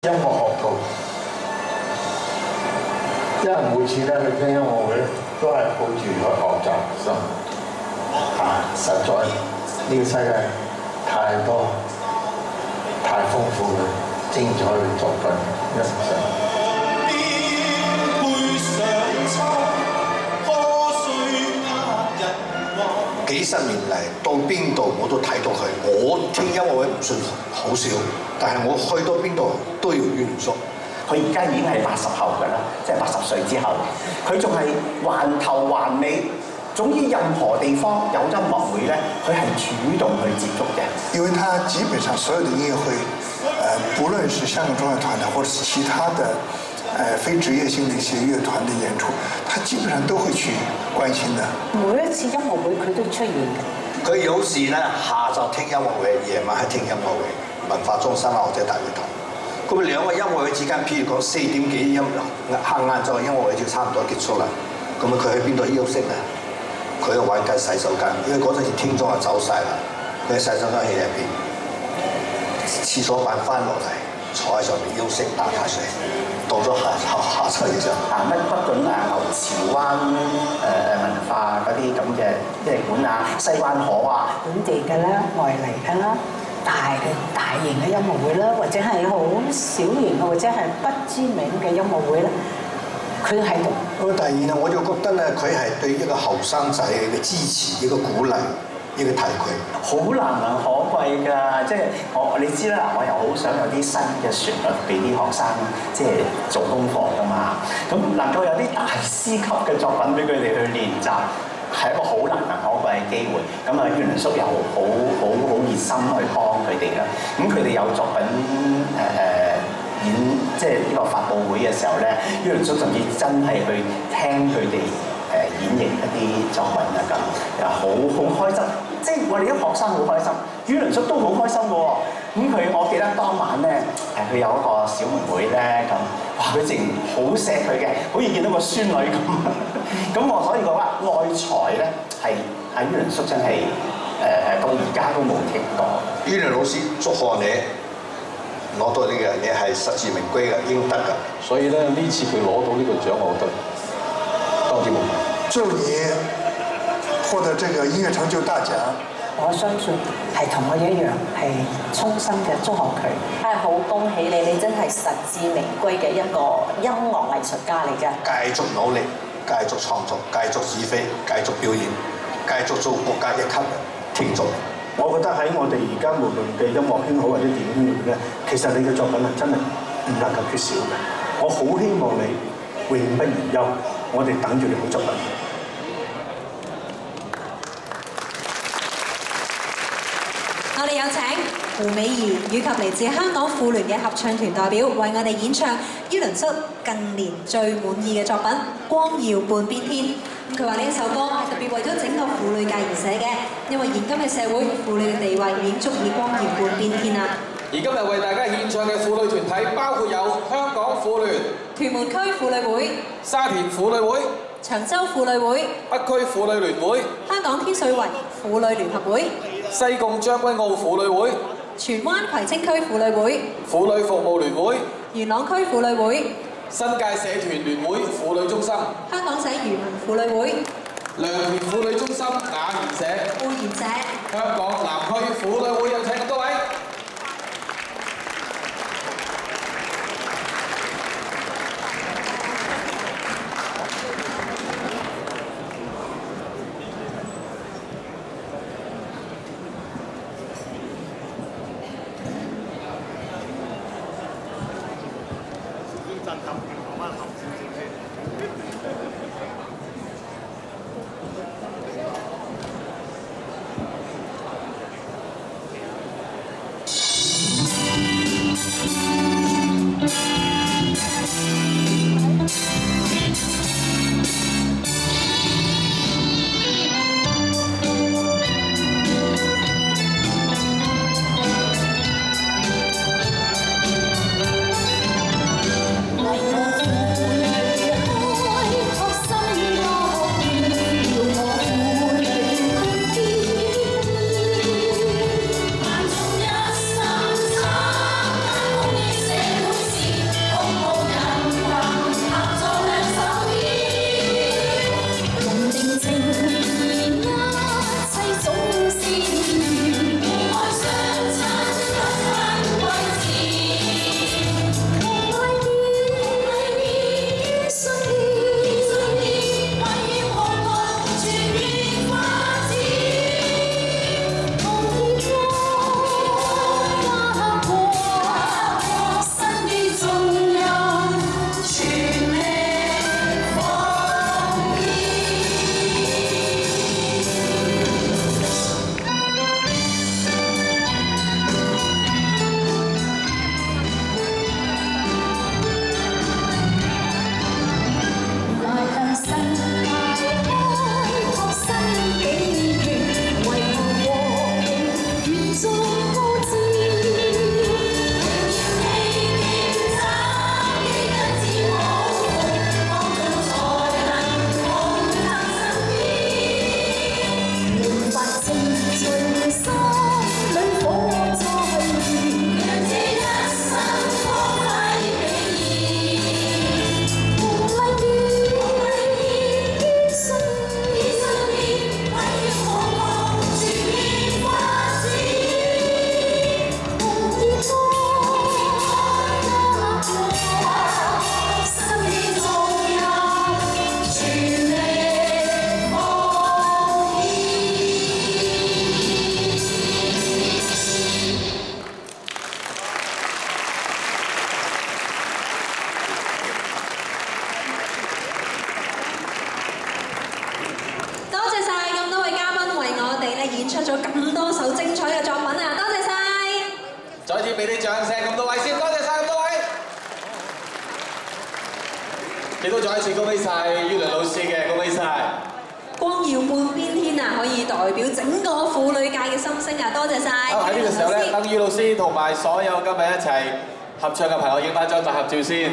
音樂學徒，因為每次咧去聽音樂會咧，都係抱住去學習心。實在呢個世界太多、太豐富嘅精彩嘅作品欣賞。幾十年嚟到邊度我都睇到佢。我聽音樂會唔算好少，但係我去到邊度都要袁叔。佢而家已經係80後㗎啦，即係80歲之後，佢仲係環頭環尾。總之任何地方有音樂會咧，佢係主動去接觸嘅。因為他基本上所有的音樂會，不論是香港中樂團的，或者是其他的非職業性的一些樂團的演出，他基本上都會去關心的。每一次音樂會佢都出現嘅。佢有時咧下晝聽音樂會，夜晚係聽音樂會，文化中心啊或者大會堂。咁兩個音樂會之間，譬如講4點幾黑晏晝音樂會就差唔多結束啦。咁佢去邊度休息咧？佢喺揾緊洗手間，因為嗰陣時聽眾就走晒啦。佢喺洗手間喺入邊，廁所板翻落嚟，坐喺上面休息打下水。到咗下晝嘅時候，乜不管牛池灣文化嗰啲咁嘅即係館啊、西灣河啊，本地嘅啦、外嚟嘅啦、大型嘅音樂會啦，或者係好小型嘅，或者係不知名嘅音樂會咧。佢喺度。咁第二咧，我就覺得咧，佢係對一個後生仔嘅支持、一個鼓勵、一個提攜，好難能可貴㗎。即係你知啦，我又好想有啲新嘅旋律俾啲學生即係做功課㗎嘛。咁能夠有啲大師級嘅作品俾佢哋去練習，係一個好難能可貴嘅機會。咁啊，袁叔又好熱心去幫佢哋啦。咁佢哋有作品演即係呢個發佈會嘅時候咧，袁叔甚至真係去聽佢哋演繹一啲作品啊咁，又好開心。即係我哋啲學生好開心，袁叔都好開心嘅喎。咁我記得當晚咧，佢有一個小妹妹咧咁，哇！佢淨好錫佢嘅，好似見到個孫女咁。咁我所以講話愛才咧係阿袁叔真係到而家都冇停過。袁老師祝賀你！攞到呢個嘢係實至名歸嘅，應得㗎。所以咧，呢次佢攞到呢個獎，我覺得當之無愧。祝你獲得這個音樂成就大獎。我相信係同我一樣係衷心嘅祝賀佢。係好恭喜你，你真係實至名歸嘅一個音樂藝術家嚟嘅。繼續努力，繼續創作，繼續指揮，繼續表演，繼續做國家一級嘅聽眾。我覺得喺我哋而家無論嘅音樂圈好或者電影圈咧，其實你嘅作品係真係唔能夠缺少嘅。我好希望你永不言休，我哋等住你好作品。我哋有請胡美儀以及嚟自香港婦聯嘅合唱團代表，為我哋演唱伊倫叔近年最滿意嘅作品《光耀半邊天》。佢話呢一首歌係特別為咗整個婦女界而寫嘅，因為現今嘅社會婦女嘅地位已經足以光耀半邊天啦。而今日為大家獻唱嘅婦女團體包括有香港婦聯、屯門區婦女會、沙田婦女會、長洲婦女會、北區婦女聯會、香港天水圍婦女聯合會、西貢將軍澳婦女會、荃灣葵青區婦女會、婦女服務聯會、元朗區婦女會、新界社團聯會婦女中心、香港仔漁民婦女會、良田婦女中心雅賢社、貝賢社、香港南區婦女會，有請咁多位。為我亦都再一次恭喜晒于倫老師嘅，恭喜晒！光耀半邊天啊，可以代表整個婦女界嘅心聲啊！多謝晒。好，喺呢個時候咧，等于老師同埋所有今日一齊合唱嘅朋友影翻張大合照先。